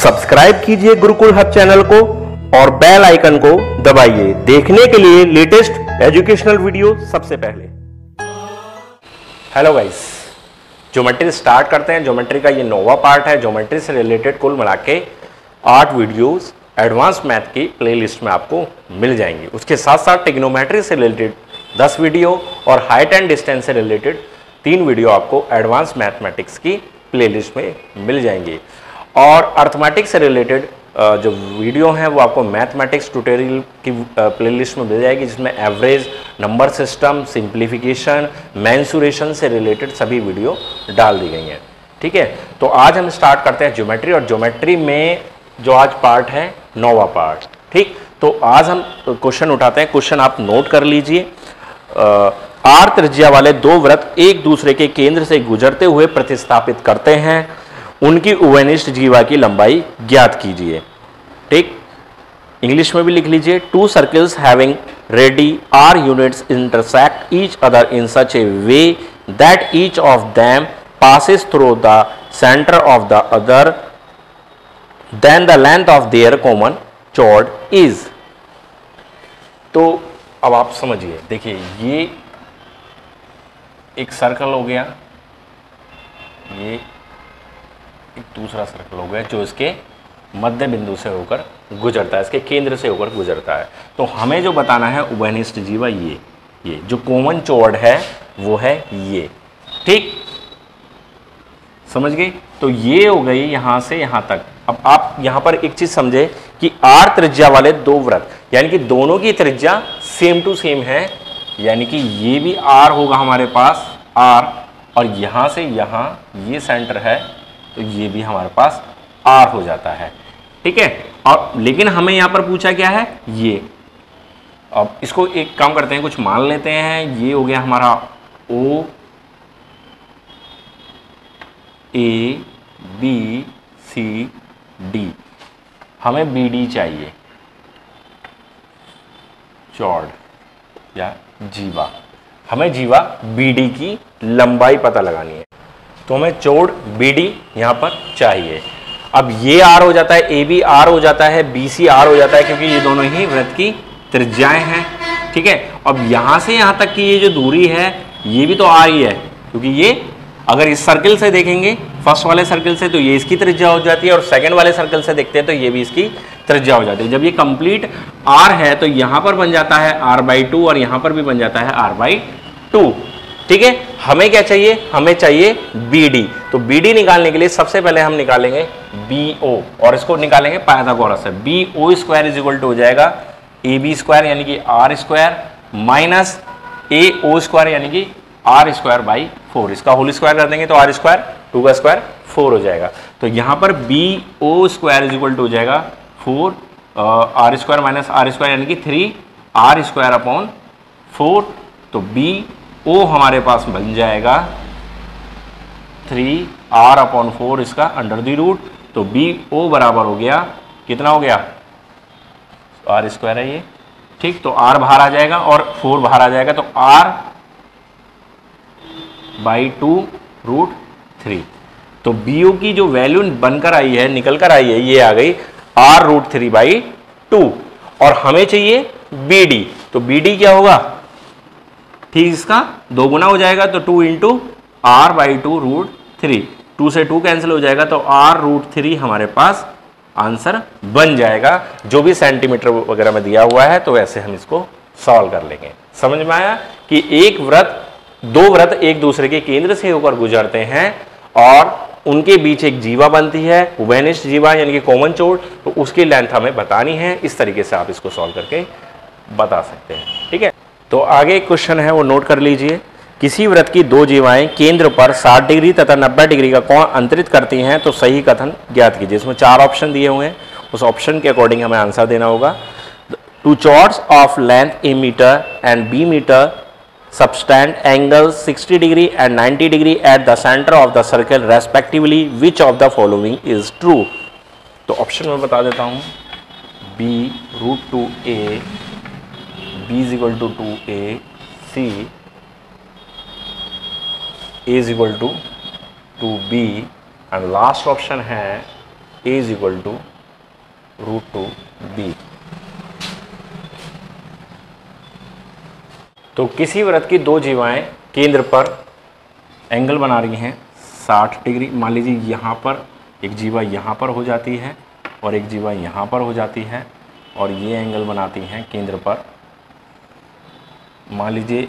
Subscribe कीजिए Gurukul hub channel को और बेल आइकन को दबाइए देखने के लिए लेटेस्ट एजुकेशनल वीडियो सबसे पहले। हेलो गाइस, ज्योमेट्री स्टार्ट करते हैं। ज्योमेट्री का ये 9वां पार्ट है। ज्योमेट्री से रिलेटेड कुल मिला के 8 वीडियोस एडवांस मैथ की प्लेलिस्ट में आपको मिल जाएंगी। उसके साथ साथ ट्रिग्नोमेट्री से रिलेटेड 10 वीडियो और हाइट एंड डिस्टेंस से रिलेटेड 3 वीडियो आपको एडवांस मैथमेटिक्स की प्लेलिस्ट में मिल जाएंगी। और अर्थमेटिक्स से रिलेटेड जो वीडियो हैं वो आपको मैथमेटिक्स ट्यूटोरियल की प्लेलिस्ट में मिल जाएगी, जिसमें average, number system, simplification, mensuration से रिलेटेड सभी वीडियो डाल दी गई हैं। ठीक है, तो आज हम स्टार्ट करते हैं ज्योमेट्री। और ज्योमेट्री में जो आज पार्ट है 9वां पार्ट। ठीक, तो आज हम क्वेश्चन उठाते हैं। क्वेश्चन आप नोट कर लीजिए। आर त्रिज्या वाले दो वृत्त एक दूसरे के केंद्र से गुजरते हुए प्रतिस्थापित करते हैं, उनकी उभयनिष्ठ जीवा की लंबाई ज्ञात कीजिए। ठीक, इंग्लिश में भी लिख लीजिए। 2 circles having radii r units intersect each other in such a way that each of them passes through the center of the other, then the length of their common chord is। तो अब आप समझिए, देखिए ये एक circle हो गया, ये एक दूसरा सर्कल हो गया जो इसके मध्य बिंदु से होकर गुजरता है, इसके केंद्र से होकर गुजरता है। तो हमें जो बताना है उभयनिष्ठ जीवा, ये जो कॉमन चॉर्ड है वो है ये। ठीक, समझ गए? तो ये हो गई यहां से यहां तक। अब आप यहां पर एक चीज समझे कि आर त्रिज्या वाले दो वृत्त, यानी कि दोनों की त्रिज्या सेम टू सेम है, यानी कि ये भी आर होगा हमारे पास आर, और यहां से यहां ये सेंटर है तो ये भी हमारे पास आर हो जाता है। ठीक है, और लेकिन हमें यहां पर पूछा क्या है ये। अब इसको एक काम करते हैं, कुछ मान लेते हैं। ये हो गया हमारा ओ ए बी सी डी, हमें बी डी चाहिए, चॉर्ड या जीवा। हमें जीवा बी डी की लंबाई पता लगानी है, तो हमें चौड़ बी डी यहां पर चाहिए। अब ये आर हो जाता है, ए बी आर हो जाता है, बी सी आर हो जाता है, क्योंकि ये दोनों ही वृत्त की त्रिज्याएं हैं। ठीक है, अब यहां से यहां तक की ये जो दूरी है ये भी तो आर ही है, क्योंकि ये अगर इस सर्कल से देखेंगे, फर्स्ट वाले सर्कल से, तो ये इसकी त्रिज्या हो जाती है, और सेकंड वाले सर्कल से देखते हैं तो ये भी इसकी त्रिज्या हो जाती है। जब ये कंप्लीट आर है तो यहां पर बन जाता है r/2 और यहां पर भी बन जाता है r/2। ठीक है, हमें क्या चाहिए? हमें चाहिए BD। तो BD निकालने के लिए सबसे पहले हम निकालेंगे BO, और इसको निकालेंगे पाइथागोरस से। BO² हो जाएगा AB² यानी कि r² माइनस AO² यानी कि r²/4। इसका होल स्क्वायर कर देंगे तो r², 2 का स्क्वायर 4 हो जाएगा। तो यहां पर BO² हो जाएगा 4 r² माइनस r² यानी कि 3r²/4। तो BO हमारे पास बन जाएगा 3r/4 इसका √। तो BO बराबर हो गया, कितना हो गया? r² है ये। ठीक, तो r बाहर आ जाएगा और 4 बाहर आ जाएगा, तो r/2√3। तो BO की जो वैल्यू बनकर आई है, निकल कर आई है, ये आ गई r√3/2। और हमें चाहिए BD, तो BD क्या होगा? ठीक, इसका 2 गुना हो जाएगा, तो 2 × r/2√3। 2 से 2 कैंसिल हो जाएगा, तो r√3 हमारे पास आंसर बन जाएगा, जो भी सेंटीमीटर वगैरह में दिया हुआ है। तो ऐसे हम इसको सॉल्व कर लेंगे। समझ में आया कि दो वृत्त एक दूसरे के केंद्र से होकर गुजरते हैं और उनके बीच एक जीवा बनती है, उभयनिष्ठ जीवा यानी कि कॉमन चोड़। तो उसकी लेंथ हमें बतानी है। इस तरीके से आप इसको सॉल्व करके बता सकते हैं। ठीक है, तो आगे एक क्वेश्चन है, वो नोट कर लीजिए। किसी वृत्त की दो जीवाएं केंद्र पर 60 डिग्री तथा 90 डिग्री का कोण अंतरित करती हैं, तो सही कथन ज्ञात कीजिए। इसमें 4 ऑप्शन दिए हुए हैं, उस ऑप्शन के अकॉर्डिंग हमें आंसर देना होगा। 2 chords of length A meter and B meter subtend angles 60 degree and 90 degree at the center of the circle respectively, which of the following is true? तो ऑप्शन में बता देता हूँ। B √2a, B = 2a, C A = 2b, and last option है ए is equal to √2 B. तो किसी वृत्त की दो जीवाएं केंद्र पर एंगल बना रही हैं 60 डिग्री। मान लीजिए यहाँ पर एक जीवा यहाँ पर हो जाती है और एक जीवा यहाँ पर हो जाती है और ये एंगल बनाती हैं केंद्र पर। मान लीजिए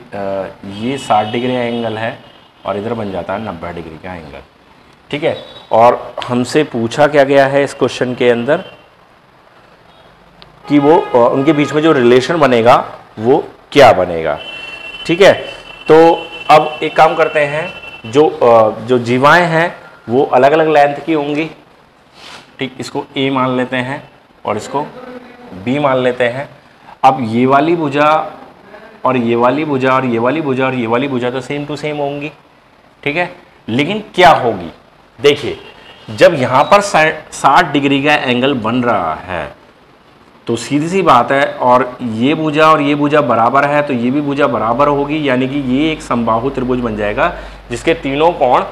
ये 60 डिग्री एंगल है और इधर बन जाता है 90 डिग्री का एंगल। ठीक है, और हमसे पूछा क्या गया है इस क्वेश्चन के अंदर कि वो उनके बीच में जो रिलेशन बनेगा वो क्या बनेगा। ठीक है, तो अब एक काम करते हैं, जो जीवाएं हैं वो अलग अलग लेंथ की होंगी। ठीक, इसको ए मान लेते हैं और इसको बी मान लेते हैं। अब ये वाली भुजा और ये वाली भुजा और ये वाली भुजा और ये वाली भुजा तो सेम टू सेम होंगी। ठीक है, लेकिन क्या होगी, देखिए जब यहाँ पर 60 डिग्री का एंगल बन रहा है तो सीधी सी बात है, और ये भुजा और ये भुजा बराबर है तो ये भी भुजा बराबर होगी, यानी कि ये एक समबाहु त्रिभुज बन जाएगा जिसके तीनों कोण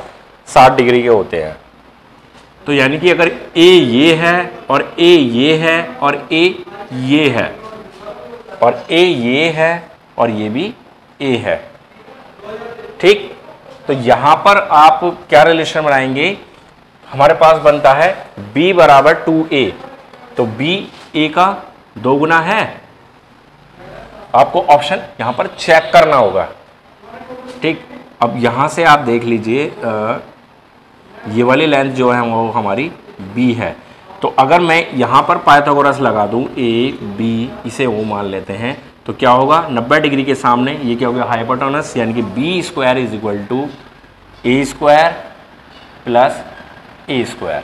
60 डिग्री के होते हैं। तो यानी कि अगर ए ये है और ए ये है और ए ये है और ए ये है और ये भी ए है, ठीक, तो यहां पर आप क्या रिलेशन बनाएंगे, हमारे पास बनता है b बराबर 2a, तो b a का 2 गुना है। आपको ऑप्शन यहां पर चेक करना होगा। ठीक, अब यहां से आप देख लीजिए ये वाली लेंथ जो है वो हमारी b है, तो अगर मैं यहां पर पाइथागोरस लगा दूं a b, इसे o मान लेते हैं, तो क्या होगा 90 डिग्री के सामने ये क्या होगा हाइपोटेनस, यानी कि b square is equal to a square plus a square.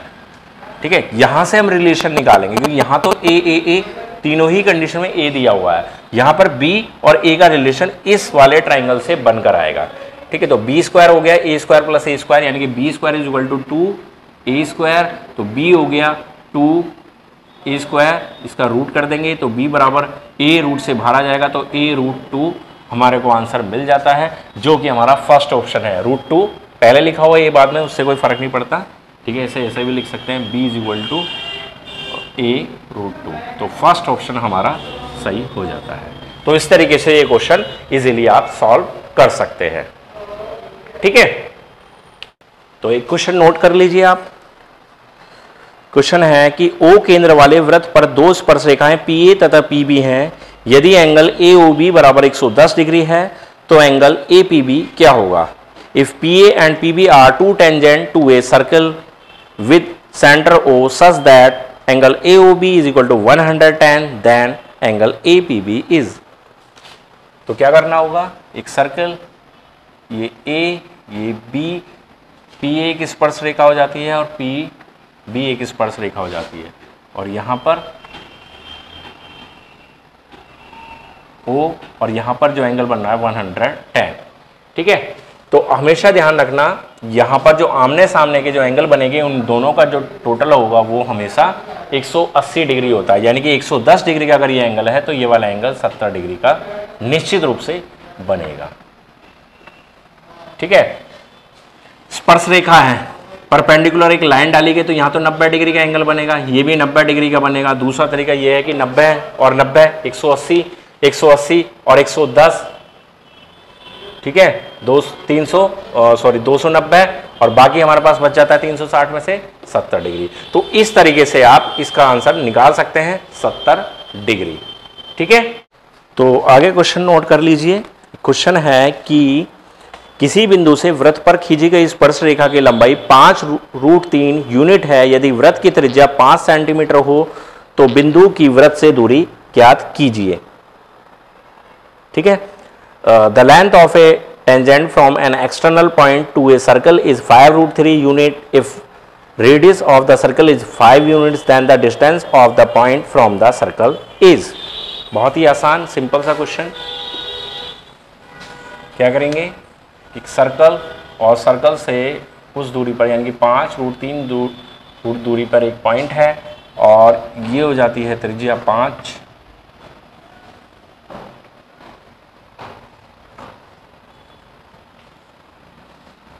ठीक है, यहां से हम रिलेशन निकालेंगे क्योंकि यहां तो a तीनों ही कंडीशन में a दिया हुआ है, यहां पर b और a का रिलेशन इस वाले ट्राइंगल से बनकर आएगा। ठीक है, तो b स्क्वायर हो गया a square plus a square, यानी कि b square is equal to 2a square, तो b हो गया 2a स्क्वायर, इसका रूट कर देंगे तो b बराबर a रूट से बाहर आ जाएगा तो a√2 हमारे को आंसर मिल जाता है, जो कि हमारा फर्स्ट ऑप्शन है। √2 पहले लिखा हुआ है ये बाद में, उससे कोई फर्क नहीं पड़ता। ठीक है, ऐसे भी लिख सकते हैं b is equal to a√2, तो फर्स्ट ऑप्शन हमारा सही हो जाता है। तो इस तरीके से ये क्वेश्चन इजीली आप सॉल्व कर सकते हैं। ठीक है, तो एक क्वेश्चन नोट कर लीजिए आप। क्वेश्चन है कि O केंद्र वाले वृत्त पर दो स्पर्श रेखाएं PA तथा PB हैं। यदि एंगल AOB बराबर 110 डिग्री है तो एंगल APB क्या होगा। If PA and PB are two tangent to a circle with centre O such that angle AOB is equal to 110, then angle APB is. तो क्या करना होगा, एक सर्कल, ये A ये B, PA एक स्पर्श रेखा हो जाती है और PB एक स्पर्श रेखा हो जाती है, और यहां पर O और यहां पर जो एंगल बन रहा है 110। ठीक है, तो हमेशा ध्यान रखना यहां पर जो आमने सामने के जो एंगल बनेंगे उन दोनों का जो टोटल होगा वो हमेशा 180 डिग्री होता है, यानी कि 110 डिग्री का अगर ये एंगल है तो ये वाला एंगल 70 डिग्री का निश्चित रूप से बनेगा। ठीक है, स्पर्श रेखा है, परपेंडिकुलर एक लाइन डाली गई तो यहाँ तो 90 डिग्री का एंगल बनेगा, ये भी 90 डिग्री का बनेगा। दूसरा तरीका ये है कि 90 और 90 180, 180 और 110, ठीक है, 290 और बाकी हमारे पास बच जाता है 360 में से 70 डिग्री। तो इस तरीके से आप इसका आंसर निकाल सकते हैं 70 डिग्री। ठीक है, तो आगे क्वेश्चन नोट कर लीजिए। क्वेश्चन है कि किसी बिंदु से वृत्त पर खींची गई स्पर्श रेखा की लंबाई 5√3 यूनिट है। यदि वृत्त की त्रिज्या 5 सेंटीमीटर हो तो बिंदु की वृत्त से दूरी ज्ञात कीजिए। ठीक है, the length of a tangent from an external point to a circle is 5√3 unit. If radius of the circle is 5 units then the distance of the point from the circle is. बहुत ही आसान simple सा question. क्या करेंगे, एक circle और circle से उस दूरी पर यानी कि 5√3 फुट दूरी पर एक पॉइंट है और ये हो जाती है त्रिज्या 5।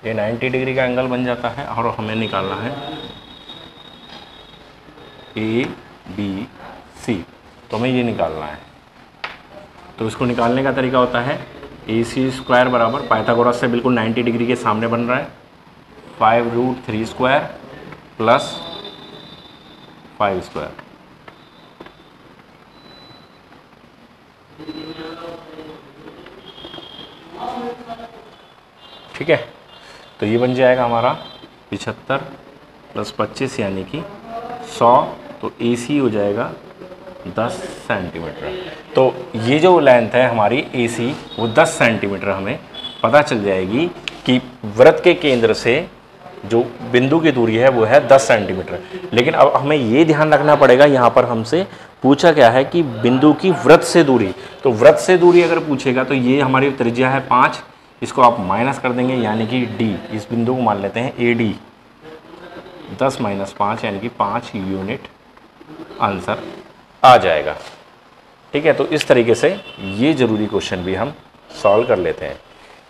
ये 90 डिग्री का एंगल बन जाता है और हमें निकालना है ए बी सी, तो हमें ये निकालना है। तो इसको निकालने का तरीका होता है ए सी स्क्वायर बराबर पाइथागोरस से बिल्कुल 90 डिग्री के सामने बन रहा है 5√3 स्क्वायर प्लस 5 स्क्वायर। ठीक है, तो ये बन जाएगा हमारा 75 + 25 यानी कि 100। तो ए सी हो जाएगा 10 सेंटीमीटर। तो ये जो लेंथ है हमारी ए सी वो 10 सेंटीमीटर हमें पता चल जाएगी कि वृत्त के केंद्र से जो बिंदु की दूरी है वो है 10 सेंटीमीटर। लेकिन अब हमें ये ध्यान रखना पड़ेगा, यहाँ पर हमसे पूछा क्या है कि बिंदु की वृत्त से दूरी। तो वृत्त से दूरी अगर पूछेगा तो ये हमारी त्रिज्या है 5, इसको आप माइनस कर देंगे यानी कि डी, इस बिंदु को मान लेते हैं ए डी, 10 - 5 यानी कि 5 यूनिट आंसर आ जाएगा। ठीक है, तो इस तरीके से ये ज़रूरी क्वेश्चन भी हम सॉल्व कर लेते हैं।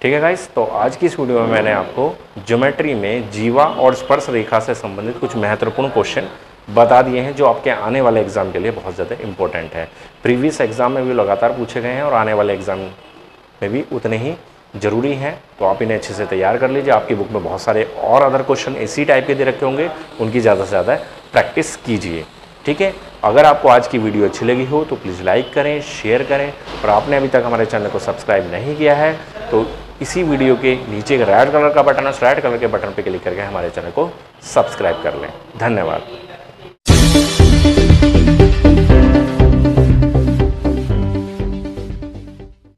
ठीक है गाइस, तो आज की इस वीडियो में मैंने आपको ज्योमेट्री में जीवा और स्पर्श रेखा से संबंधित कुछ महत्वपूर्ण क्वेश्चन बता दिए हैं जो आपके आने वाले एग्जाम के लिए बहुत ज़्यादा इंपॉर्टेंट है। प्रीवियस एग्जाम में भी लगातार पूछे गए हैं और आने वाले एग्जाम में भी उतने ही ज़रूरी हैं, तो आप इन्हें अच्छे से तैयार कर लीजिए। आपकी बुक में बहुत सारे और अदर क्वेश्चन इसी टाइप के दे रखे होंगे, उनकी ज़्यादा से ज़्यादा प्रैक्टिस कीजिए। ठीक है, अगर आपको आज की वीडियो अच्छी लगी हो तो प्लीज़ लाइक करें, शेयर करें, और आपने अभी तक हमारे चैनल को सब्सक्राइब नहीं किया है तो इसी वीडियो के नीचे एक रेड कलर का बटन है, उस रेड कलर के बटन पर क्लिक करके हमारे चैनल को सब्सक्राइब कर लें। धन्यवाद।